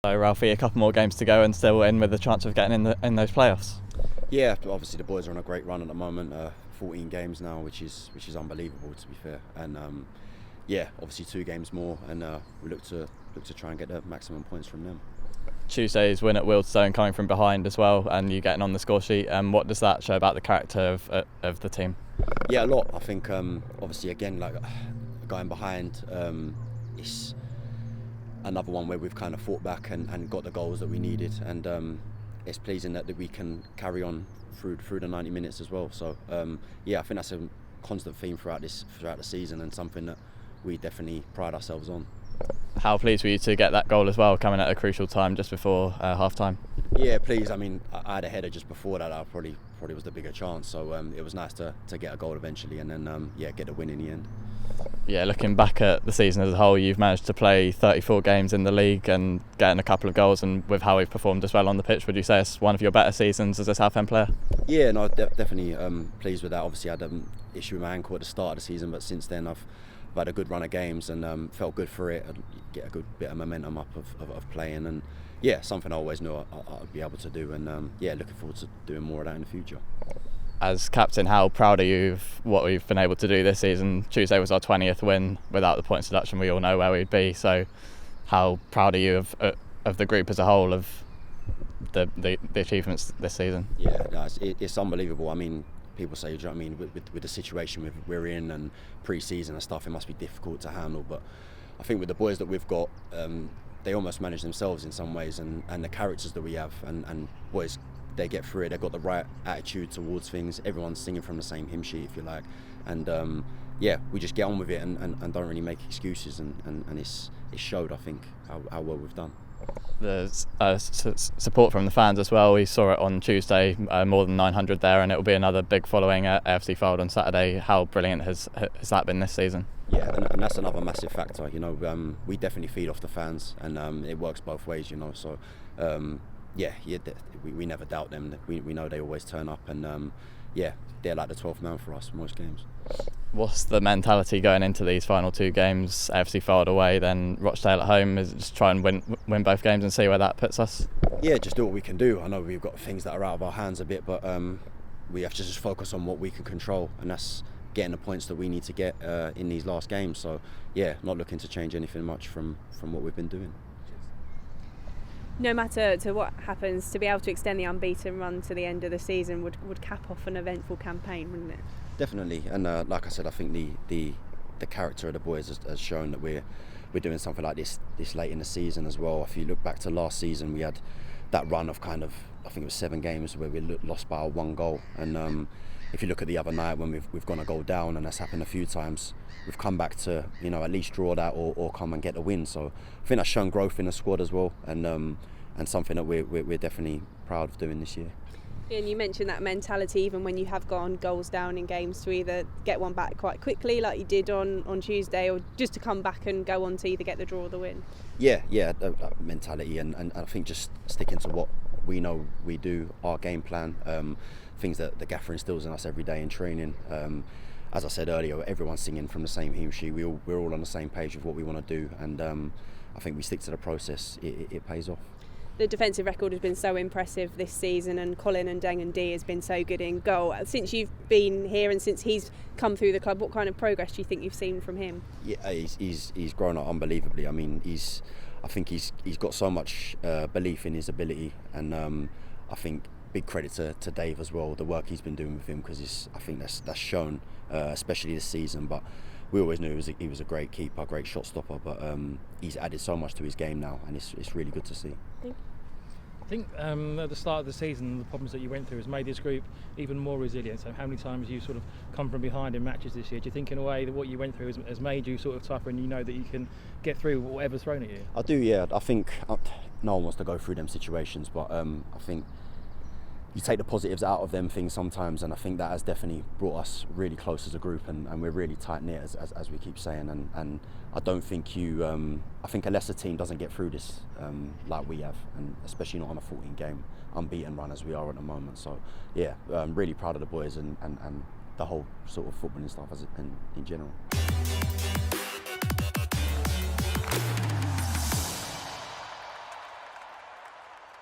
So Ralphie, a couple more games to go and still in with a chance of getting in those playoffs. Yeah, obviously the boys are on a great run at the moment. 14 games now, which is unbelievable, to be fair. And yeah, obviously 2 games more, and we look to try and get the maximum points from them. Tuesday's win at Wealdstone coming from behind as well, and you getting on the score sheet. What does that show about the character of the team? Yeah, a lot. I think obviously again, like going behind, it's another one where we've kind of fought back and got the goals that we needed, and it's pleasing that we can carry on through the 90 minutes as well. So yeah, I think that's a constant theme throughout the season, and something that we definitely pride ourselves on. How pleased were you to get that goal as well, coming at a crucial time just before half-time? Yeah, pleased. I mean, I had a header just before that. I probably was the bigger chance. So it was nice to get a goal eventually, and then yeah, get a win in the end. Yeah, looking back at the season as a whole, you've managed to play 34 games in the league and getting a couple of goals, and with how we've performed as well on the pitch, would you say it's one of your better seasons as a Southend player? Yeah, no, definitely pleased with that. Obviously I had an issue with my ankle at the start of the season, but since then I've had a good run of games and felt good for it. I'd get a good bit of momentum up of playing, and yeah, something I always knew I'd be able to do, and yeah, looking forward to doing more of that in the future. As captain, how proud are you of what we've been able to do this season? Tuesday was our 20th win. Without the points deduction, we all know where we'd be. So how proud are you of the group as a whole, of the achievements this season? Yeah, no, it's unbelievable. I mean, people say, do you know what I mean, with the situation we're in and pre-season and stuff, it must be difficult to handle. But I think with the boys that we've got, they almost manage themselves in some ways, and the characters that we have, and boys, they get through it. They've got the right attitude towards things. Everyone's singing from the same hymn sheet, if you like, and yeah, we just get on with it and don't really make excuses, and it's showed, I think, how well we've done. There's support from the fans as well. We saw it on Tuesday, more than 900 there, and it will be another big following at AFC Fylde on Saturday. How brilliant has that been this season? Yeah, and that's another massive factor. You know, we definitely feed off the fans, and it works both ways. You know, so yeah, we never doubt them. We know they always turn up, and yeah, they're like the 12th man for us most games. What's the mentality going into these final 2 games? AFC Fylde away, then Rochdale at home. Is it just try and win both games and see where that puts us? Yeah, just do what we can do. I know we've got things that are out of our hands a bit, but we have to just focus on what we can control, and that's getting the points that we need to get in these last games. So yeah, not looking to change anything much from what we've been doing. No matter to what happens, to be able to extend the unbeaten run to the end of the season would cap off an eventful campaign, wouldn't it? Definitely, and like I said, I think the character of the boys has shown that we're doing something like this late in the season as well. If you look back to last season, we had that run of kind of, I think it was 7 games where we lost by 1 goal, and if you look at the other night when we've gone a goal down, and that's happened a few times, we've come back to, you know, at least draw that or come and get a win. So I think that's shown growth in the squad as well, and something that we're definitely proud of doing this year. And you mentioned that mentality, even when you have gone goals down in games, to either get one back quite quickly like you did on Tuesday, or just to come back and go on to either get the draw or the win. Yeah, that mentality, and I think just sticking to what we know we do, our game plan, things that the gaffer instills in us every day in training. As I said earlier, everyone's singing from the same hymn sheet. We're all on the same page of what we want to do, and I think we stick to the process. It pays off. The defensive record has been so impressive this season, and Colin and Deng and D has been so good in goal. Since you've been here and since he's come through the club, what kind of progress do you think you've seen from him? Yeah, he's grown up unbelievably. I mean, I think he's got so much belief in his ability, and I think big credit to Dave as well, the work he's been doing with him, because I think that's shown, especially this season. But we always knew he was a great keeper, great shot stopper, but he's added so much to his game now, and it's really good to see. I think at the start of the season, the problems that you went through has made this group even more resilient. So how many times you sort of come from behind in matches this year? Do you think in a way that what you went through has made you sort of tougher, and you know that you can get through whatever's thrown at you? I do, yeah. I think no one wants to go through them situations, but I think you take the positives out of them things sometimes, and I think that has definitely brought us really close as a group, and we're really tight-knit as we keep saying, and I don't think I think a lesser team doesn't get through this like we have, and especially not on a 14-game unbeaten run as we are at the moment. So yeah, I'm really proud of the boys and the whole sort of footballing staff in general.